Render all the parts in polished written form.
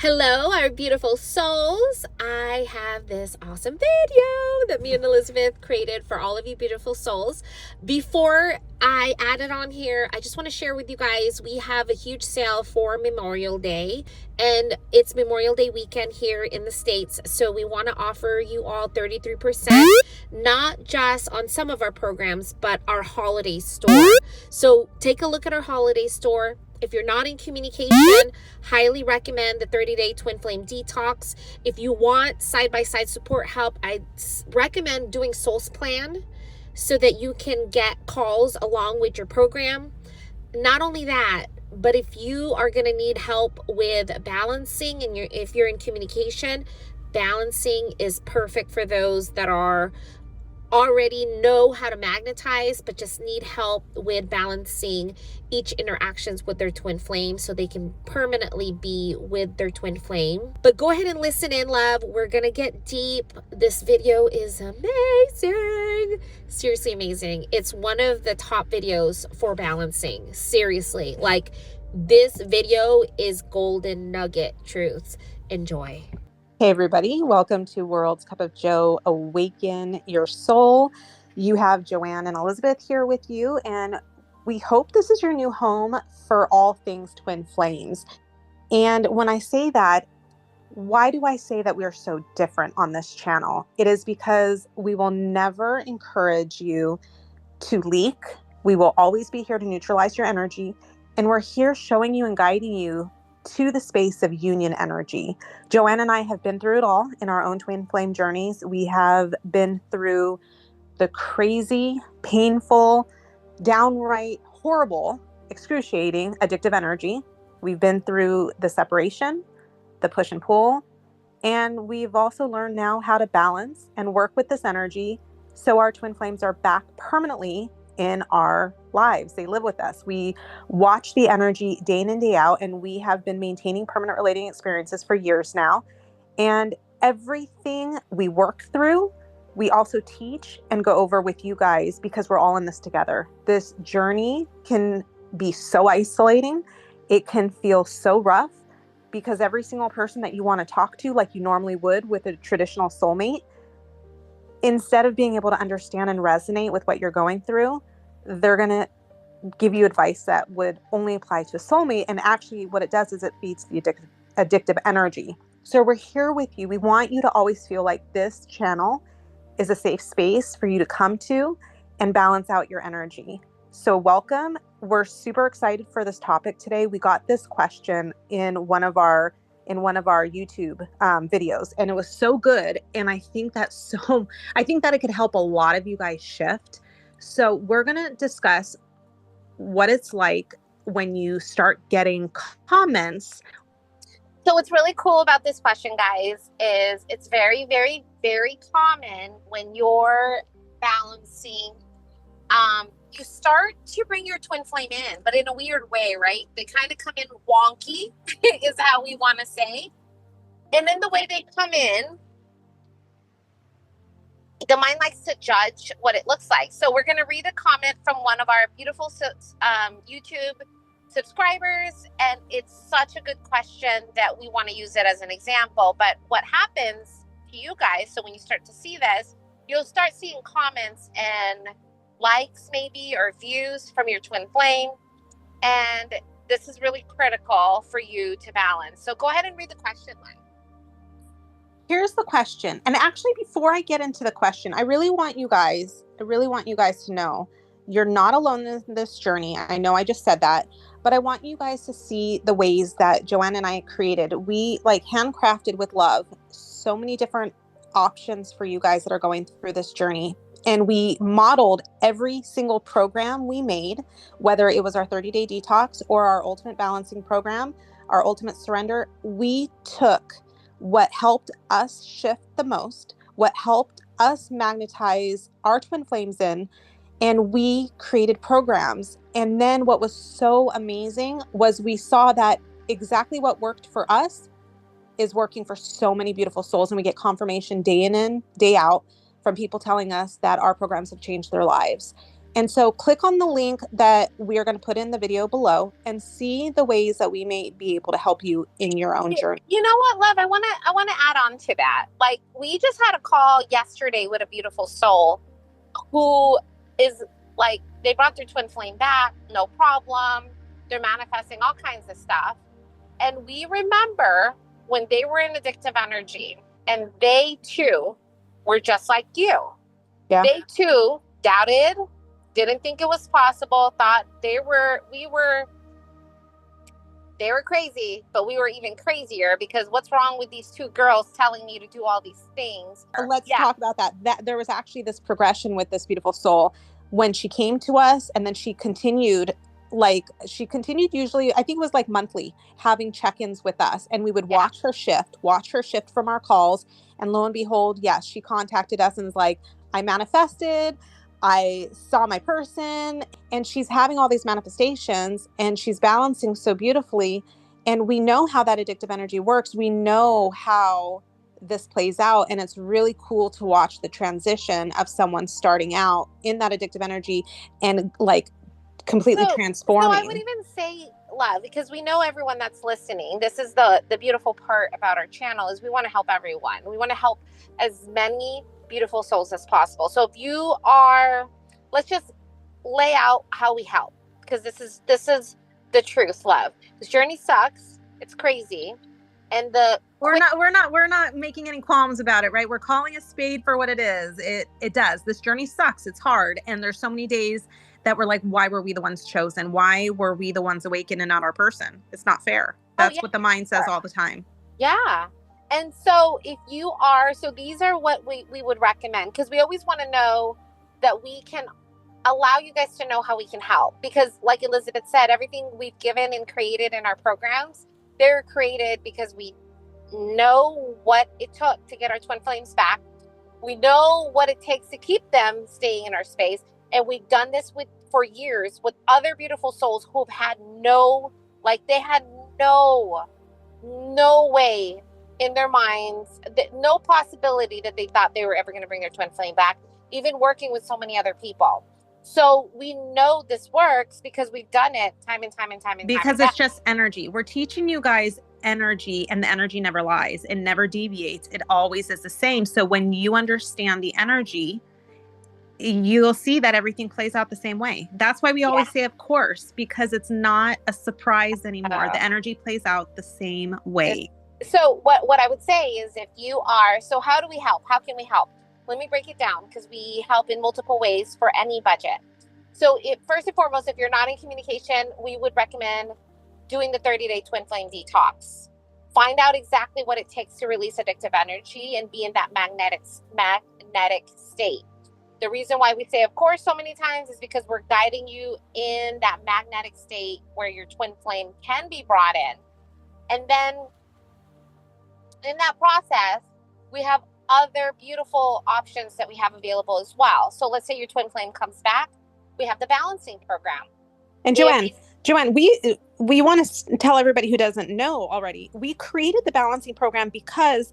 Hello, our beautiful souls. I have this awesome video that me and Elizabeth created for all of you beautiful souls. Before I add it on here, I just want to share with you guys, we have a huge sale for Memorial Day, and it's Memorial Day weekend here in the States. So we want to offer you all 33%, not just on some of our programs, but our holiday store. So take a look at our holiday store. If you're not in communication, highly recommend the 30-day Twin Flame Detox. If you want side-by-side support help, I recommend doing Soul's Plan so that you can get calls along with your program. Not only that, but if you are going to need help with balancing and if you're in communication, balancing is perfect for those that are already know how to magnetize but just need help with balancing each interactions with their twin flame so they can permanently be with their twin flame. But go ahead and listen in, love. We're gonna get deep. This video is amazing, seriously amazing. It's one of the top videos for balancing, seriously. Like, this video is golden nugget truths. Enjoy. Hey everybody, welcome to World's Cup of Joe, Awaken Your Soul. You have Joanne and Elizabeth here with you, and we hope this is your new home for all things twin flames. And when I say that, why do I say that we are so different on this channel? It is because we will never encourage you to leak. We will always be here to neutralize your energy, and we're here showing you and guiding you to the space of union energy. Joanne and I have been through it all in our own twin flame journeys. We have been through the crazy, painful, downright horrible, excruciating, addictive energy. We've been through the separation, the push and pull, and we've also learned now how to balance and work with this energy so our twin flames are back permanently in our lives. They live with us. We watch the energy day in and day out, and we have been maintaining permanent relating experiences for years now. And everything we work through, we also teach and go over with you guys because we're all in this together. This journey can be so isolating. It can feel so rough because every single person that you want to talk to, like you normally would with a traditional soulmate, instead of being able to understand and resonate with what you're going through, they're going to give you advice that would only apply to a soulmate. And actually what it does is it feeds the addictive energy. So we're here with you. We want you to always feel like this channel is a safe space for you to come to and balance out your energy. So welcome. We're super excited for this topic today. We got this question in one of our YouTube videos, and it was so good. And I think that it could help a lot of you guys shift. So we're going to discuss what it's like when you start getting comments. So what's really cool about this question, guys, is it's very, very, very common when you're balancing. You start to bring your twin flame in, but in a weird way, right? They kind of come in wonky is how we want to say. And then the way they come in, the mind likes to judge what it looks like. So we're going to read a comment from one of our beautiful YouTube subscribers. And it's such a good question that we want to use it as an example. But what happens to you guys, so when you start to see this, you'll start seeing comments and likes maybe or views from your twin flame. And this is really critical for you to balance. So go ahead and read the question, Lynn. Here's the question. And actually, before I get into the question, I really want you guys to know you're not alone in this journey. I know I just said that, but I want you guys to see the ways that Joanne and I created. We handcrafted with love so many different options for you guys that are going through this journey. And we modeled every single program we made, whether it was our 30-day detox or our ultimate balancing program, our ultimate surrender. We took what helped us shift the most, what helped us magnetize our twin flames in, and we created programs. And then what was so amazing was we saw that exactly what worked for us is working for so many beautiful souls. And we get confirmation day in and day out from people telling us that our programs have changed their lives. And so click on the link that we are going to put in the video below and see the ways that we may be able to help you in your own journey. You know what, love? I want to add on to that. Like, we just had a call yesterday with a beautiful soul who is like, they brought their twin flame back, no problem. They're manifesting all kinds of stuff. And we remember when they were in addictive energy, and they too were just like you. Yeah. They too doubted, didn't think it was possible, thought they were crazy, but we were even crazier because what's wrong with these two girls telling me to do all these things? Let's talk about that. There was actually this progression with this beautiful soul when she came to us, and then she continued usually, I think it was like monthly, having check-ins with us, and we would watch her shift from our calls. And lo and behold, yes, she contacted us and was like, I manifested, I saw my person, and she's having all these manifestations and she's balancing so beautifully. And we know how that addictive energy works. We know how this plays out. And it's really cool to watch the transition of someone starting out in that addictive energy and like completely transforming. So I would even say, love, because we know everyone that's listening, this is the beautiful part about our channel, is we want to help everyone. We want to help as many beautiful souls as possible. So if you are, let's just lay out how we help, because this is the truth, love. This journey sucks. It's crazy. And we're not making any qualms about it, right? We're calling a spade for what it is. It does. This journey sucks. It's hard. And there's so many days that we're like, why were we the ones chosen? Why were we the ones awakened and not our person? It's not fair. That's what the mind says all the time. Yeah. And so if you are, so these are what we would recommend, because we always want to know that we can allow you guys to know how we can help. Because like Elizabeth said, everything we've given and created in our programs, they're created because we know what it took to get our twin flames back. We know what it takes to keep them staying in our space. And we've done this for years with other beautiful souls who have had no way in their minds, no possibility that they thought they were ever going to bring their twin flame back, even working with so many other people. So we know this works because we've done it time and time and time and time. Because it's just energy. We're teaching you guys energy, and the energy never lies. It never deviates. It always is the same. So when you understand the energy, you'll see that everything plays out the same way. That's why we always say, of course, because it's not a surprise anymore. The energy plays out the same way. So what I would say is, if you are, so how do we help? How can we help? Let me break it down, because we help in multiple ways for any budget. So first and foremost, if you're not in communication, we would recommend doing the 30-day Twin Flame Detox. Find out exactly what it takes to release addictive energy and be in that magnetic state. The reason why we say, of course, so many times is because we're guiding you in that magnetic state where your twin flame can be brought in. And then in that process, we have other beautiful options that we have available as well. So let's say your twin flame comes back. We have the balancing program. And Joanne, we want to tell everybody who doesn't know already, we created the balancing program because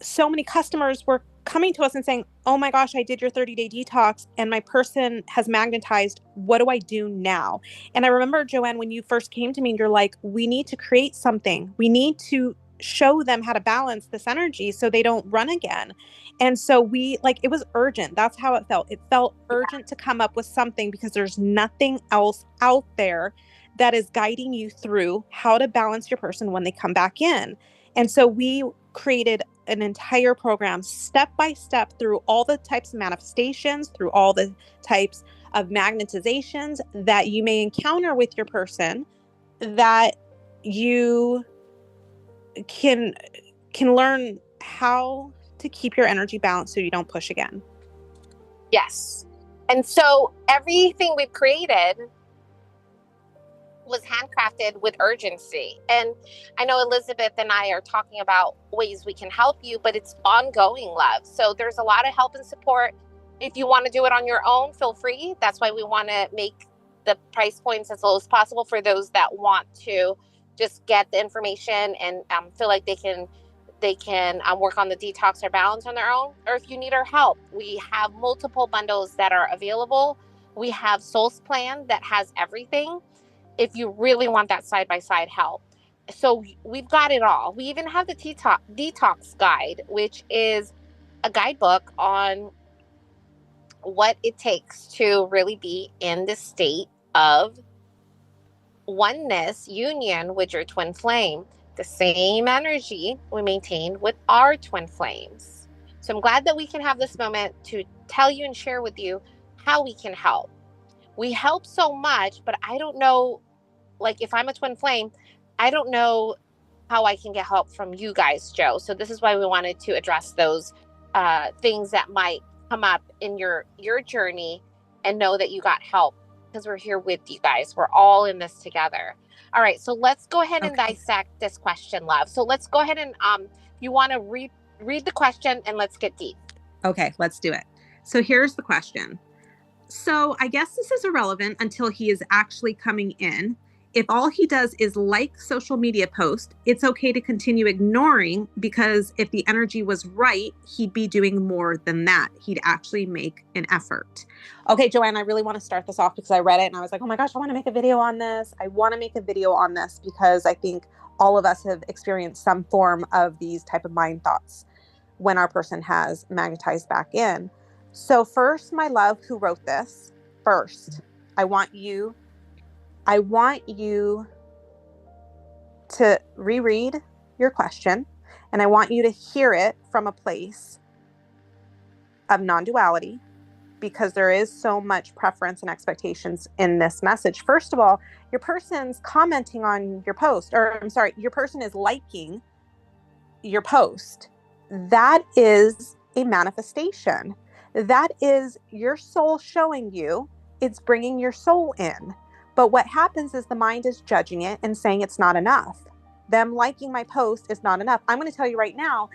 so many customers were coming to us and saying, oh my gosh, I did your 30-day detox and my person has magnetized. What do I do now? And I remember, Joanne, when you first came to me, you're like, we need to create something. We need to show them how to balance this energy so they don't run again. And so it was urgent. That's how it felt. It felt urgent to come up with something, because there's nothing else out there that is guiding you through how to balance your person when they come back in. And so we created an entire program step by step through all the types of manifestations, through all the types of magnetizations that you may encounter with your person, that you can learn how to keep your energy balanced so you don't push again. Yes. And so everything we've created was handcrafted with urgency. And I know Elizabeth and I are talking about ways we can help you, but it's ongoing, love. So there's a lot of help and support. If you want to do it on your own, feel free. That's why we want to make the price points as low as possible for those that want to just get the information and feel like they can work on the detox or balance on their own. Or if you need our help, we have multiple bundles that are available We have Soul's Plan that has everything if you really want that side-by-side help. So we've got it all. We even have the detox guide, which is a guidebook on what it takes to really be in the state of oneness, union with your twin flame, the same energy we maintain with our twin flames. So I'm glad that we can have this moment to tell you and share with you how we can help. We help so much, but I don't know, like if I'm a twin flame, I don't know how I can get help from you guys, Joe. So this is why we wanted to address those things that might come up in your journey, and know that you got help, because we're here with you guys. We're all in this together. All right, so let's go ahead and dissect this question, love. So let's go ahead and you want to read the question and let's get deep. Okay, let's do it. So here's the question. So I guess this is irrelevant until he is actually coming in. If all he does is like social media posts, it's okay to continue ignoring, because if the energy was right, he'd be doing more than that. He'd actually make an effort. Okay, Joanne, I really want to start this off because I read it and I was like, oh my gosh, I want to make a video on this. I want to make a video on this because I think all of us have experienced some form of these type of mind thoughts when our person has magnetized back in. So first, my love, who wrote this, first, I want you to reread your question, and I want you to hear it from a place of non-duality, because there is so much preference and expectations in this message. First of all, your person's commenting on your post, or I'm sorry, your person is liking your post. That is a manifestation. That is your soul showing you it's bringing your soul in. But what happens is the mind is judging it and saying it's not enough. Them liking my post is not enough. I'm going to tell you right now,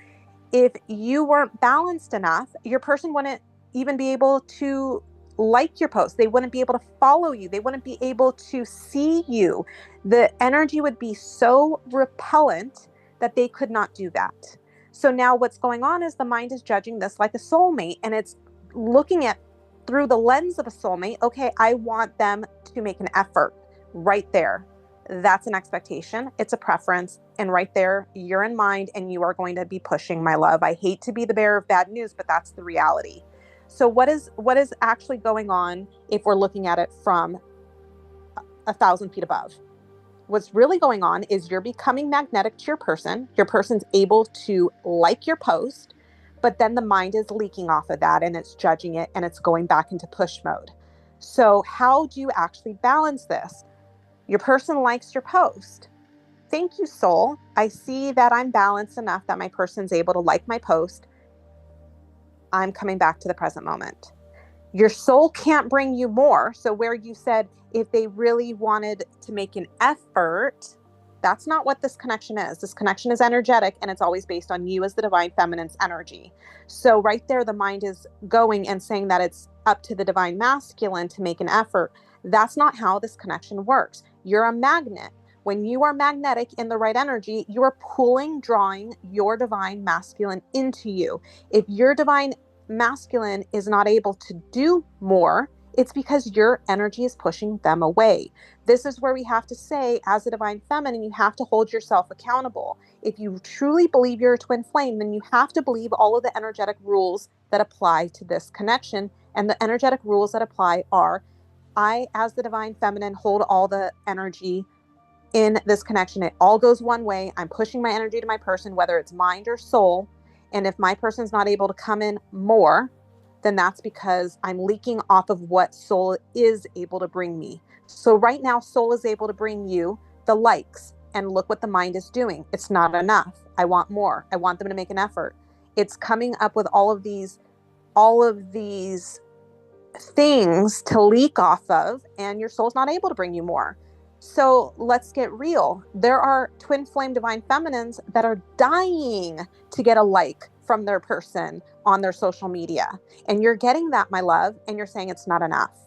if you weren't balanced enough, your person wouldn't even be able to like your post. They wouldn't be able to follow you. They wouldn't be able to see you. The energy would be so repellent that they could not do that. So now what's going on is the mind is judging this like a soulmate, and it's looking at through the lens of a soulmate. Okay, I want them to make an effort. Right there, that's an expectation. It's a preference. And right there, you're in mind and you are going to be pushing, my love. I hate to be the bearer of bad news, but that's the reality. So what is actually going on if we're looking at it from 1,000 feet above? What's really going on is you're becoming magnetic to your person. Your person's able to like your post, but then the mind is leaking off of that and it's judging it and it's going back into push mode. So how do you actually balance this? Your person likes your post. Thank you, soul. I see that I'm balanced enough that my person's able to like my post. I'm coming back to the present moment. Your soul can't bring you more. So where you said, if they really wanted to make an effort, that's not what this connection is. This connection is energetic, and it's always based on you as the divine feminine's energy. So right there, the mind is going and saying that it's up to the divine masculine to make an effort. That's not how this connection works. You're a magnet. When you are magnetic in the right energy, you are pulling, drawing your divine masculine into you. If your divine masculine is not able to do more, it's because your energy is pushing them away. This is where we have to say, as a divine feminine, you have to hold yourself accountable. If you truly believe you're a twin flame, then you have to believe all of the energetic rules that apply to this connection. And the energetic rules that apply are, I, as the divine feminine, hold all the energy in this connection. It all goes one way. I'm pushing my energy to my person, whether it's mind or soul. And if my person's not able to come in more, then that's because I'm leaking off of what soul is able to bring me. So right now, soul is able to bring you the likes, and look what the mind is doing. It's not enough. I want more. I want them to make an effort. It's coming up with all of these things to leak off of, and your soul's not able to bring you more. So let's get real. There are twin flame divine feminines that are dying to get a like from their person on their social media. And you're getting that, my love, and you're saying it's not enough.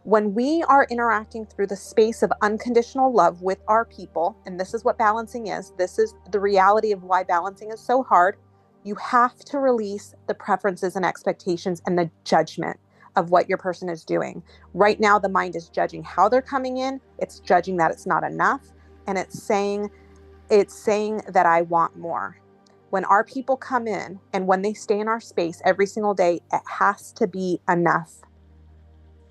When we are interacting through the space of unconditional love with our people, and this is what balancing is, this is the reality of why balancing is so hard, you have to release the preferences and expectations and the judgment of what your person is doing. Right now, the mind is judging how they're coming in. It's judging that it's not enough. And it's saying that I want more. When our people come in and when they stay in our space every single day, it has to be enough.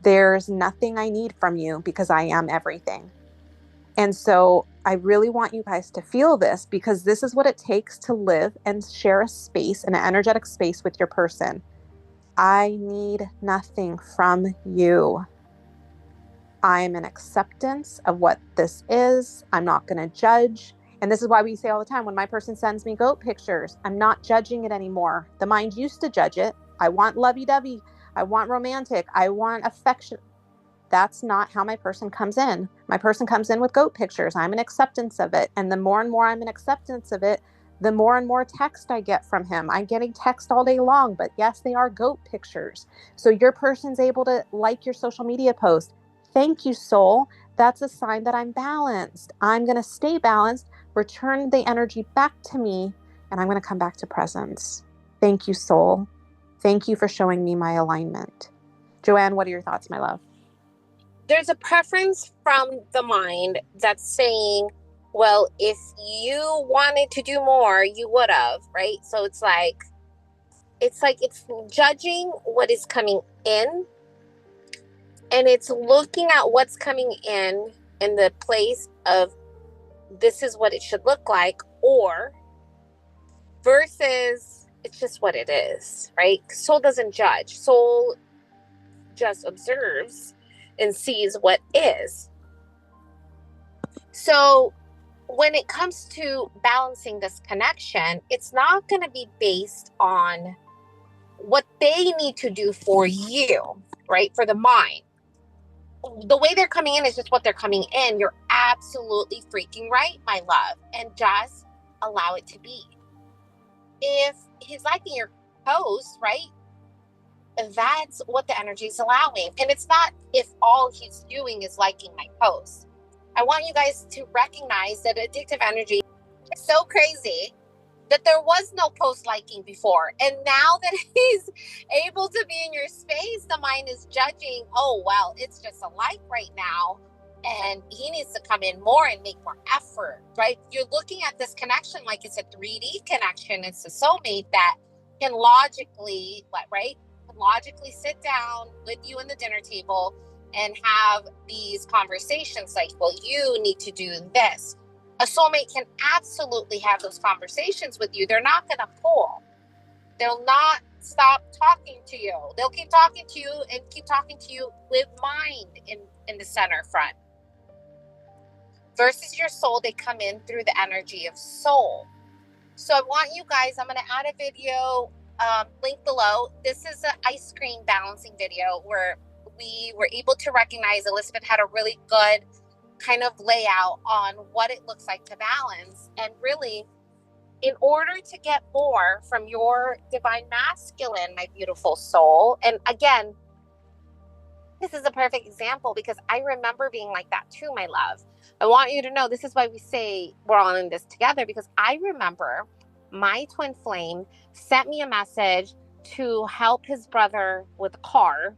There's nothing I need from you because I am everything. And so I really want you guys to feel this, because this is what it takes to live and share a space, an energetic space with your person. I need nothing from you. I'm in acceptance of what this is. I'm not going to judge. And this is why we say all the time, when my person sends me goat pictures, I'm not judging it anymore. The mind used to judge it. I want lovey-dovey. I want romantic. I want affection. That's not how my person comes in. My person comes in with goat pictures. I'm in acceptance of it. And the more and more I'm in acceptance of it, the more and more text I get from him. I'm getting text all day long, but yes, they are goat pictures. So your person's able to like your social media post. Thank you, soul. That's a sign that I'm balanced. I'm going to stay balanced, return the energy back to me, and I'm going to come back to presence. Thank you, soul. Thank you for showing me my alignment. Joanne, what are your thoughts, my love? There's a preference from the mind that's saying, well, if you wanted to do more, you would have, right? So it's judging what is coming in, and it's looking at what's coming in the place of this is what it should look like, or versus it's just what it is, right? Soul doesn't judge. Soul just observes and sees what is. So when it comes to balancing this connection, it's not going to be based on what they need to do for you, right? For the mind. The way they're coming in is just what they're coming in. You're absolutely freaking right, my love. And just allow it to be. If he's liking your post, right? That's what the energy is allowing. And it's not if all he's doing is liking my post. I want you guys to recognize that addictive energy is so crazy that there was no post liking before. And now that he's able to be in your space, the mind is judging, oh, well, it's just a like right now. And he needs to come in more and make more effort, right? You're looking at this connection like it's a 3D connection. It's a soulmate that can logically, right? Logically sit down with you in the dinner table and have these conversations like, well, you need to do this. A soulmate can absolutely have those conversations with you. They're not going to pull. They'll not stop talking to you. They'll keep talking to you and keep talking to you with mind in the center front. Versus your soul, they come in through the energy of soul. So I want you guys, I'm going to add a video link below. This is an ice cream balancing video where we were able to recognize Elizabeth had a really good kind of layout on what it looks like to balance. And really, in order to get more from your divine masculine, my beautiful soul, and again, this is a perfect example because I remember being like that too, my love. I want you to know this is why we say we're all in this together, because I remember my twin flame sent me a message to help his brother with a car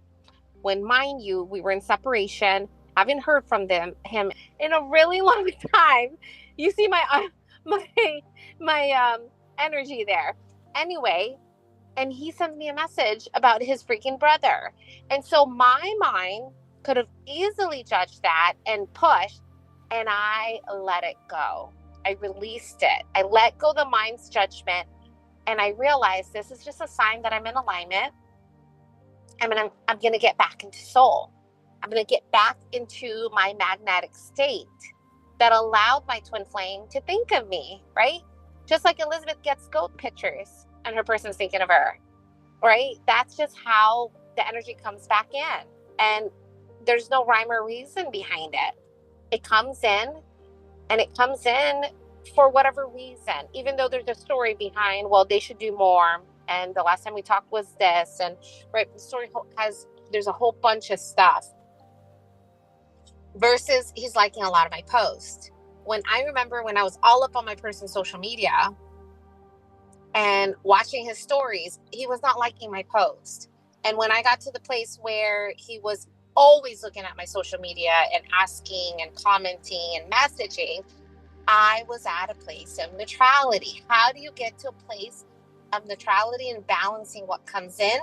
when, mind you, we were in separation. Haven't heard from him in a really long time. You see my energy there. Anyway, and he sends me a message about his freaking brother. And so my mind could have easily judged that and pushed, and I let it go. I released it. I let go the mind's judgment, and I realized this is just a sign that I'm in alignment. I'm going to get back into soul. I'm going to get back into my magnetic state that allowed my twin flame to think of me, right? Just like Elizabeth gets goat pictures and her person's thinking of her, right? That's just how the energy comes back in. And there's no rhyme or reason behind it. It comes in, and it comes in for whatever reason, even though there's a story behind, well, they should do more. And the last time we talked was this. And right, the story there's a whole bunch of stuff. Versus he's liking a lot of my posts. When I remember when I was all up on my person's social media and watching his stories, he was not liking my post. And when I got to the place where he was always looking at my social media and asking and commenting and messaging, I was at a place of neutrality. How do you get to a place of neutrality and balancing what comes in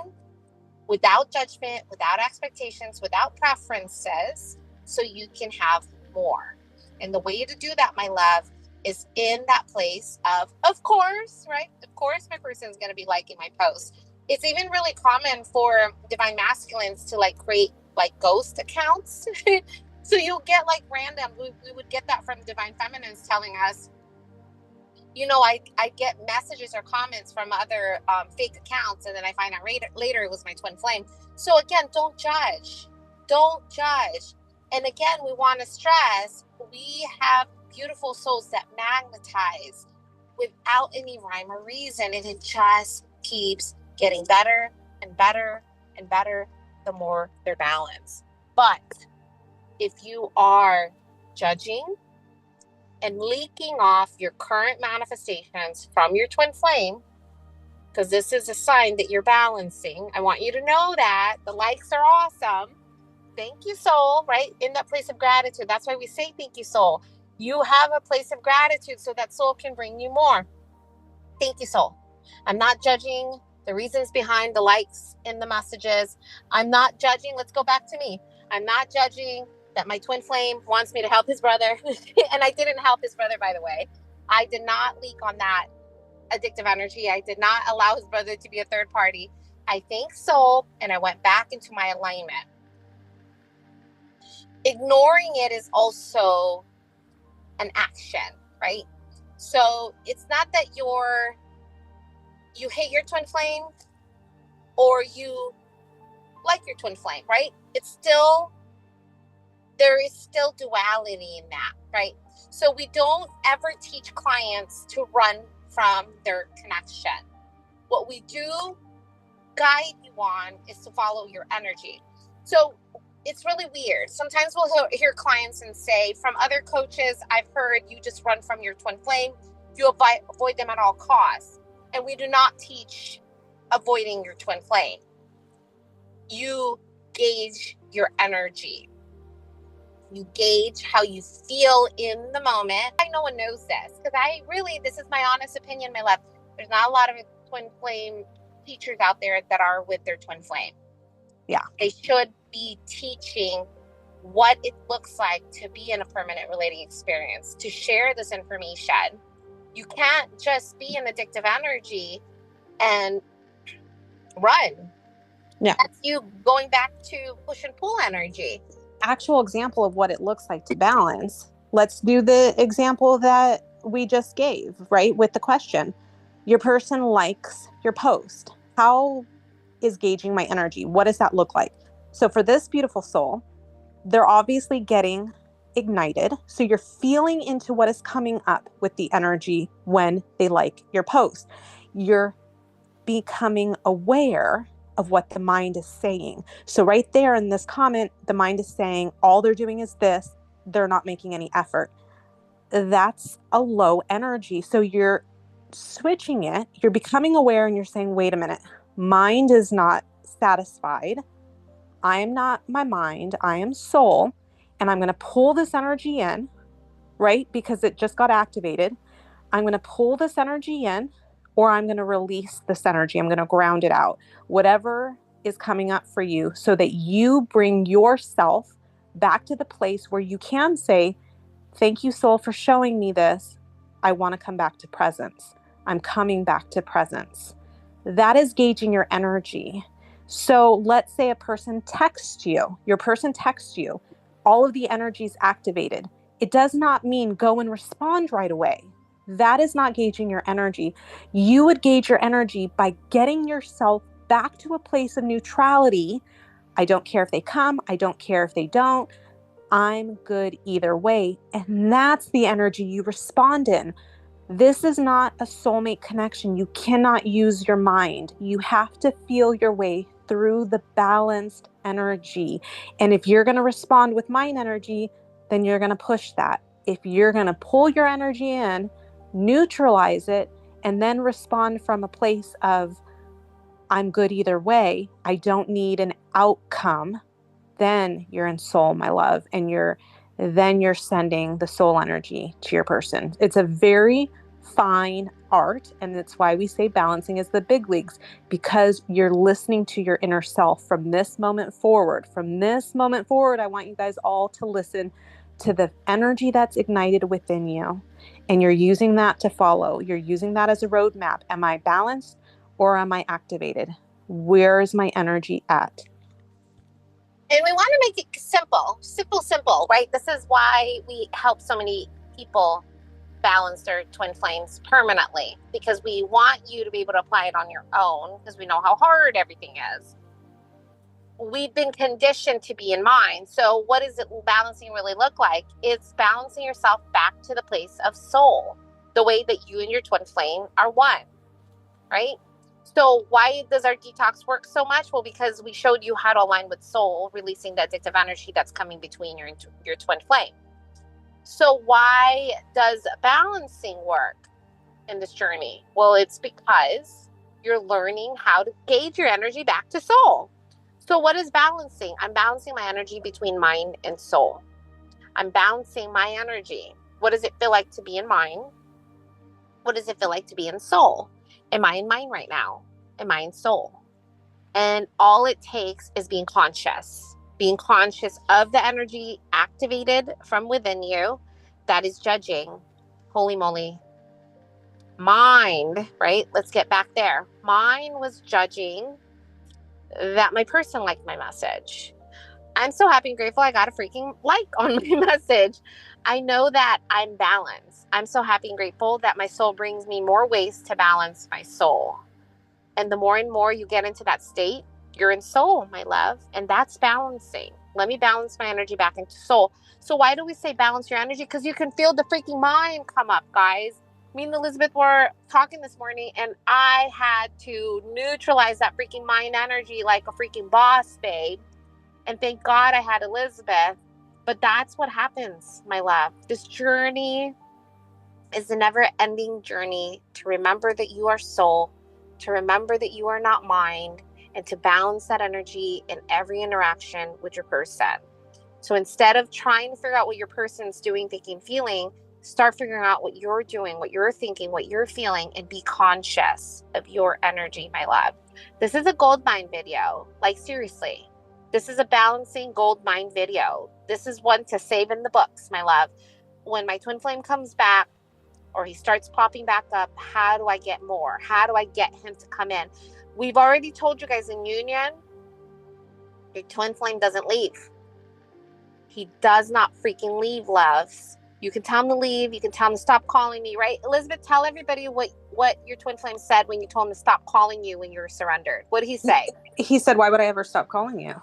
without judgment, without expectations, without preferences, so you can have more? And the way to do that, my love, is in that place of course, right? Of course, my person is going to be liking my posts. It's even really common for divine masculines to like create like ghost accounts. So you'll get like random, we would get that from divine feminines telling us, you know, I get messages or comments from other fake accounts, and then I find out later it was my twin flame. So again, don't judge. Don't judge. And again, we want to stress, we have beautiful souls that magnetize without any rhyme or reason, and it just keeps getting better and better and better the more they're balanced. But if you are judging and leaking off your current manifestations from your twin flame, because this is a sign that you're balancing, I want you to know that the likes are awesome. Thank you, soul, right? In that place of gratitude. That's why we say thank you, soul. You have a place of gratitude so that soul can bring you more. Thank you, soul. I'm not judging the reasons behind the likes in the messages. I'm not judging. Let's go back to me. I'm not judging that my twin flame wants me to help his brother. And I didn't help his brother, by the way. I did not leak on that addictive energy. I did not allow his brother to be a third party. I thanked soul and I went back into my alignment. Ignoring it is also an action, right? So it's not that you hate your twin flame or you like your twin flame, right? There is still duality in that, right? So we don't ever teach clients to run from their connection. What we do guide you on is to follow your energy. So it's really weird. Sometimes we'll hear clients and say, from other coaches, I've heard you just run from your twin flame. You avoid them at all costs. And we do not teach avoiding your twin flame. You gauge your energy. You gauge how you feel in the moment. No one knows this because this is my honest opinion, my love. There's not a lot of twin flame teachers out there that are with their twin flame. Yeah. They should be teaching what it looks like to be in a permanent relating experience, to share this information. You can't just be in addictive energy and run. Yeah. That's you going back to push and pull energy. Actual example of what it looks like to balance. Let's do the example that we just gave, right? With the question, your person likes your post. How is gauging my energy? What does that look like? So for this beautiful soul, they're obviously getting ignited. So you're feeling into what is coming up with the energy when they like your post. You're becoming aware of what the mind is saying. So right there in this comment, the mind is saying, all they're doing is this. They're not making any effort. That's a low energy. So you're switching it. You're becoming aware and you're saying, wait a minute, mind is not satisfied. I am not my mind. I am soul. And I'm going to pull this energy in, right? Because it just got activated. I'm going to pull this energy in, or I'm going to release this energy. I'm going to ground it out. Whatever is coming up for you so that you bring yourself back to the place where you can say, thank you, soul, for showing me this. I want to come back to presence. I'm coming back to presence. That is gauging your energy. So let's say a person texts you, your person texts you, all of the energy is activated. It does not mean go and respond right away. That is not gauging your energy. You would gauge your energy by getting yourself back to a place of neutrality. I don't care if they come. I don't care if they don't. I'm good either way. And that's the energy you respond in. This is not a soulmate connection. You cannot use your mind. You have to feel your way through the balanced energy. And if you're going to respond with mind energy, then you're going to push that. If you're going to pull your energy in, neutralize it, and then respond from a place of I'm good either way. I don't need an outcome. Then you're in soul, my love, and then you're sending the soul energy to your person. It's a very fine art, and that's why we say balancing is the big leagues, because you're listening to your inner self from this moment forward. From this moment forward, I want you guys all to listen to the energy that's ignited within you, and you're using that to follow. You're using that as a roadmap. Am I balanced or am I activated? Where is my energy at? And we want to make it simple, right? This is why we help so many people balance their twin flames permanently, because we want you to be able to apply it on your own, because we know how hard everything is. We've been conditioned to be in mind. So what does balancing really look like? It's balancing yourself back to the place of soul, the way that you and your twin flame are one, right? So why does our detox work so much? Well, because we showed you how to align with soul, releasing the addictive energy that's coming between your twin flame. So why does balancing work in this journey? Well, it's because you're learning how to gauge your energy back to soul. So what is balancing? I'm balancing my energy between mind and soul. I'm balancing my energy. What does it feel like to be in mind? What does it feel like to be in soul? Am I in mind right now? Am I in soul? And all it takes is being conscious of the energy activated from within you that is judging. Holy moly. Mind, right? Let's get back there. Mine was judging that my person liked my message. I'm so happy and grateful I got a freaking like on my message. I know that I'm balanced. I'm so happy and grateful that my soul brings me more ways to balance my soul. And the more and more you get into that state, you're in soul, my love. And that's balancing. Let me balance my energy back into soul. So why do we say balance your energy? Because you can feel the freaking mind come up, guys. Me and Elizabeth were talking this morning, and I had to neutralize that freaking mind energy like a freaking boss, babe. And thank God I had Elizabeth. But that's what happens, my love. This journey is a never-ending journey to remember that you are soul, to remember that you are not mind, and to balance that energy in every interaction with your person. So instead of trying to figure out what your person's doing, thinking, feeling, start figuring out what you're doing, what you're thinking, what you're feeling, and be conscious of your energy, my love. This is a gold mine video. Like, seriously. This is a balancing gold mine video. This is one to save in the books, my love. When my twin flame comes back, or he starts popping back up, how do I get more? How do I get him to come in? We've already told you guys in union, your twin flame doesn't leave. He does not freaking leave, loves. You can tell him to leave. You can tell him to stop calling me, right? Elizabeth, tell everybody what your twin flame said when you told him to stop calling you when you were surrendered. What did he say? He said, why would I ever stop calling you?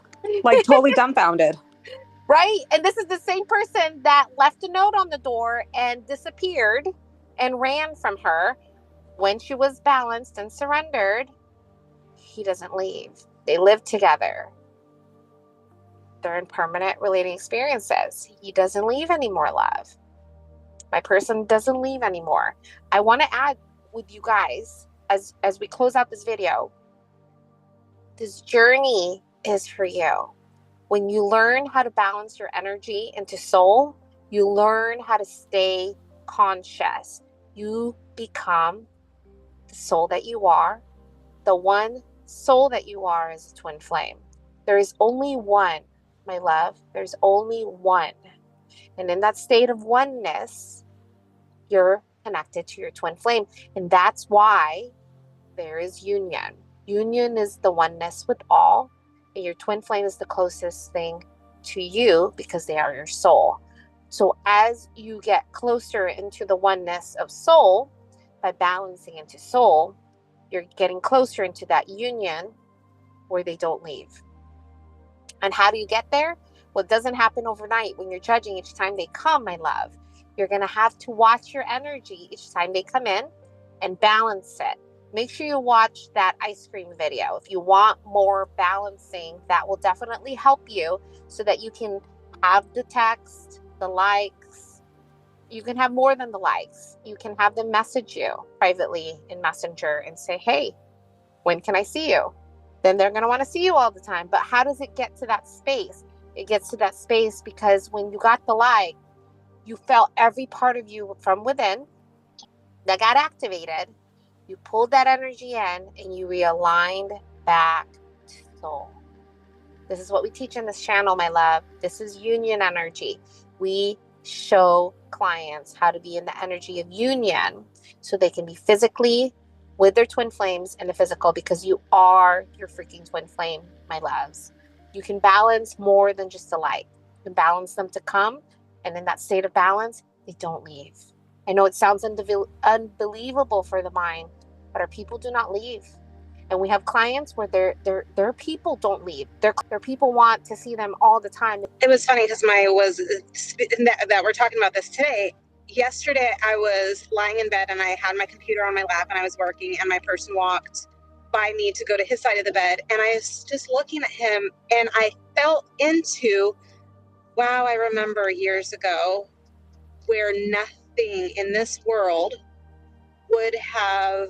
Like, totally dumbfounded. Right? And this is the same person that left a note on the door and disappeared and ran from her when she was balanced and surrendered. He doesn't leave. They live together. They're in permanent relating experiences. He doesn't leave anymore, love. My person doesn't leave anymore. I want to add with you guys, as we close out this video, this journey is for you. When you learn how to balance your energy into soul, you learn how to stay conscious. You become the soul that you are. The one soul that you are is a twin flame. There is only one, my love. There's only one. And in that state of oneness, you're connected to your twin flame. And that's why there is union. Union is the oneness with all. And your twin flame is the closest thing to you because they are your soul. So as you get closer into the oneness of soul, by balancing into soul, you're getting closer into that union where they don't leave. And how do you get there? Well, it doesn't happen overnight when you're judging each time they come, my love. You're going to have to watch your energy each time they come in and balance it. Make sure you watch that ice cream video. If you want more balancing, that will definitely help you so that you can have the text, the likes. You can have more than the likes. You can have them message you privately in Messenger and say, hey, When can I see you? Then they're going to want to see you all the time. But how does it get to that space? It gets to that space because when you got the light, you felt every part of you from within that got activated. You pulled that energy in and you realigned back to soul. This is what we teach in this channel, my love. This is union energy. We show clients how to be in the energy of union so they can be physically with their twin flames in the physical, because you are your freaking twin flame, my loves. You can balance more than just the light. You can balance them to come, and in that state of balance, they don't leave. I know it sounds unbelievable for the mind, but our people do not leave. And we have clients where their people don't leave. Their people want to see them all the time. It was funny because that we're talking about this today. Yesterday, I was lying in bed and I had my computer on my lap and I was working, and my person walked by me to go to his side of the bed, and I was just looking at him and I felt into, wow, I remember years ago where nothing in this world would have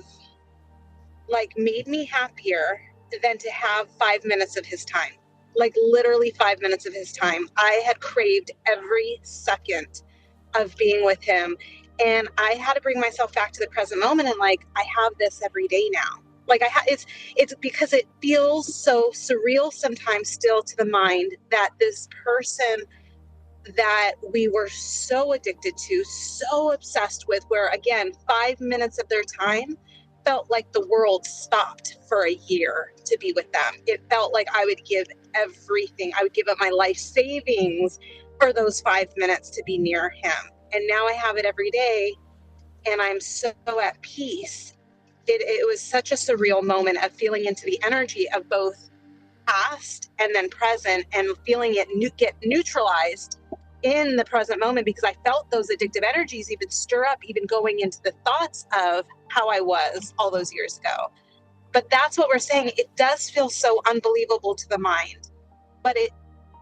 like made me happier than to have 5 minutes of his time. Like literally 5 minutes of his time. I had craved every second of being with him, and I had to bring myself back to the present moment, and like I have this every day now. Like it's because it feels so surreal sometimes still to the mind that this person that we were so addicted to, so obsessed with, where again 5 minutes of their time felt like the world stopped for a year to be with them. It felt like I would give everything. I would give up my life savings for those 5 minutes to be near him. And now I have it every day, and I'm so at peace. It was such a surreal moment of feeling into the energy of both past and then present, and feeling it get neutralized in the present moment, because I felt those addictive energies even stir up, even going into the thoughts of how I was all those years ago. But that's what we're saying. It does feel so unbelievable to the mind, but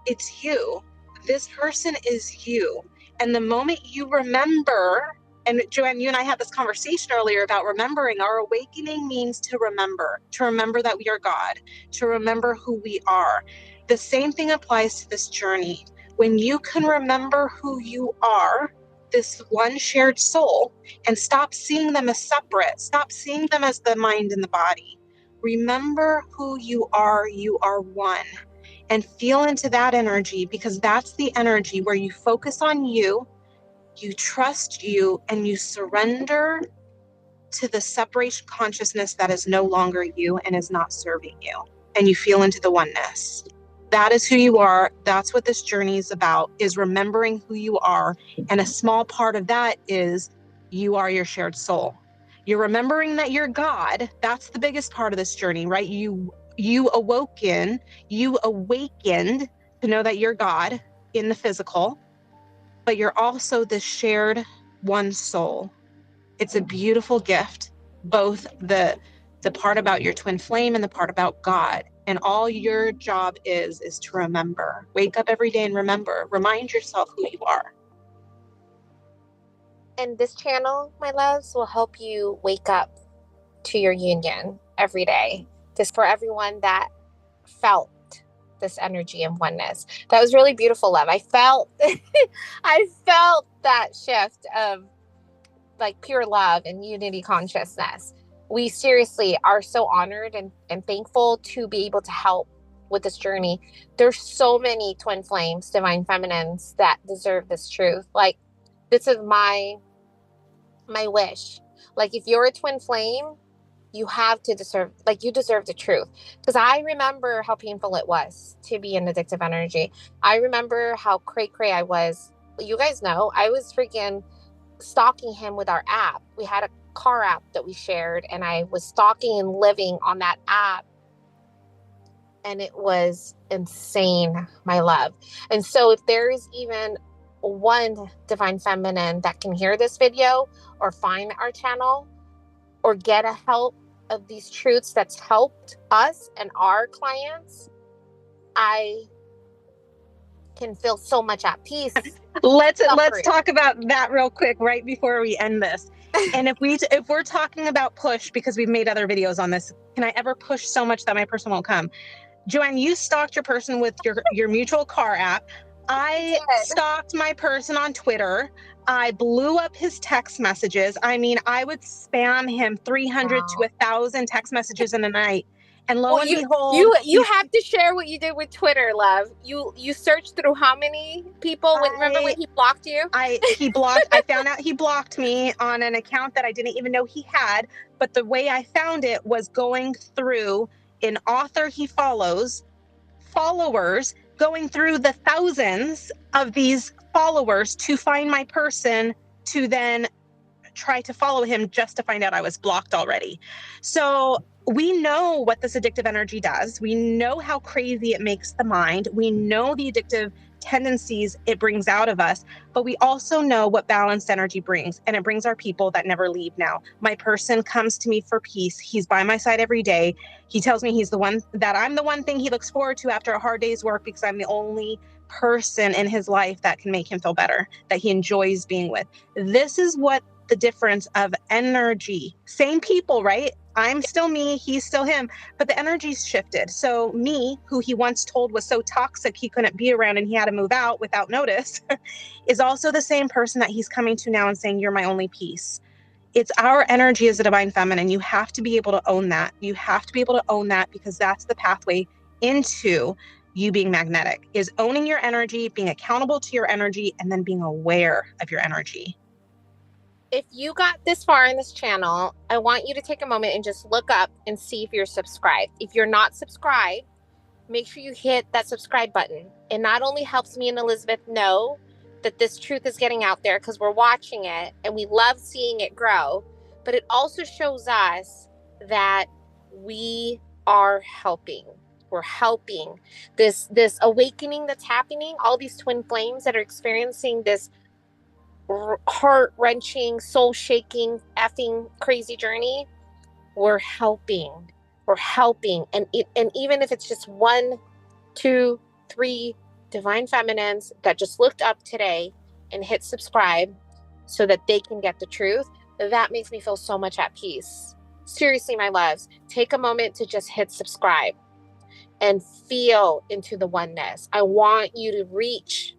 it's you. This person is you. And the moment you remember, and Joanne, you and I had this conversation earlier about remembering. Our awakening means to remember that we are God, to remember who we are. The same thing applies to this journey. When you can remember who you are, this one shared soul, and stop seeing them as separate, stop seeing them as the mind and the body. Remember who you are one. And feel into that energy, because that's the energy where you focus on you trust you, and you surrender to the separation consciousness that is no longer you and is not serving you. And you feel into the oneness. That is who you are. That's what this journey is about, is remembering who you are. And a small part of that is you are your shared soul. You're remembering that you're God. That's the biggest part of this journey, right? You awakened to know that you're God in the physical, but you're also this shared one soul. It's a beautiful gift, both the part about your twin flame and the part about God. And all your job is to remember. Wake up every day and remember. Remind yourself who you are. And this channel, my loves, will help you wake up to your union every day. Just for everyone that felt this energy and oneness. That was really beautiful, love. I felt I felt that shift of like pure love and unity consciousness. We seriously are so honored and thankful to be able to help with this journey. There's so many twin flames, divine feminines that deserve this truth. Like, this is my wish. Like, if you're a twin flame, you deserve the truth. Because I remember how painful it was to be in addictive energy. I remember how cray I was. You guys know, I was freaking stalking him with our app. We had a car app that we shared, and I was stalking and living on that app. And it was insane, my love. And so if there is even one divine feminine that can hear this video or find our channel or get a help of these truths that's helped us and our clients, I can feel so much at peace. Let's Suffering. talk about that real quick right before we end this. And if we're talking about push, because we've made other videos on this, can I ever push so much that my person won't come? Joanne, you stalked your person with your mutual car app. I stalked my person on Twitter. I blew up his text messages. I mean, I would spam him 300 to 1,000 text messages in a night. And lo and behold, you have to share what you did with Twitter, love. You searched through how many people? Remember when he blocked you? I found out he blocked me on an account that I didn't even know he had. But the way I found it was going through an author he follows, followers, going through the thousands of these followers to find my person, to then try to follow him just to find out I was blocked already. So we know what this addictive energy does. We know how crazy it makes the mind. We know the addictive tendencies it brings out of us, but we also know what balanced energy brings, and it brings our people that never leave now. My person comes to me for peace. He's by my side every day. He tells me I'm the one thing he looks forward to after a hard day's work, because I'm the only person in his life that can make him feel better, that he enjoys being with. This is what the difference of energy. Same people, right? I'm still me, he's still him, but the energy's shifted. So me, who he once told was so toxic he couldn't be around and he had to move out without notice, is also the same person that he's coming to now and saying, you're my only piece. It's our energy as a divine feminine. You have to be able to own that. You have to be able to own that, because that's the pathway into you being magnetic, is owning your energy, being accountable to your energy, and then being aware of your energy. If you got this far in this channel, I want you to take a moment and just look up and see if you're subscribed. If you're not subscribed, make sure you hit that subscribe button. It not only helps me and Elizabeth know that this truth is getting out there, because we're watching it and we love seeing it grow, but it also shows us that we are helping. We're helping this awakening that's happening, all these twin flames that are experiencing this heart-wrenching, soul-shaking, effing crazy journey. We're helping. And even if it's just 1, 2, 3 divine feminines that just looked up today and hit subscribe so that they can get the truth, that makes me feel so much at peace. Seriously, my loves, take a moment to just hit subscribe and feel into the oneness. I want you to reach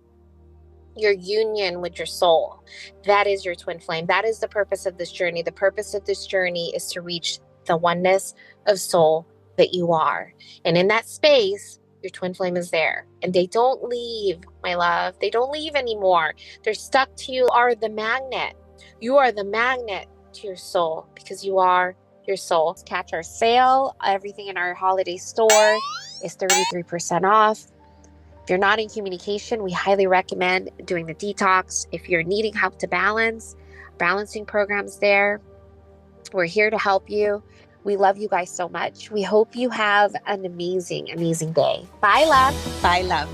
your union with your soul. That is your twin flame. That is the purpose of this journey. The purpose of this journey is to reach the oneness of soul that you are. And in that space, your twin flame is there. And they don't leave, my love. They don't leave anymore. They're stuck to you. Are the magnet. You are the magnet to your soul, because you are your soul. Catch our sale. Everything in our holiday store is 33% off. If you're not in communication, we highly recommend doing the detox. If you're needing help to balance, balancing programs there. We're here to help you. We love you guys so much. We hope you have an amazing, amazing day. Bye, love. Bye, love.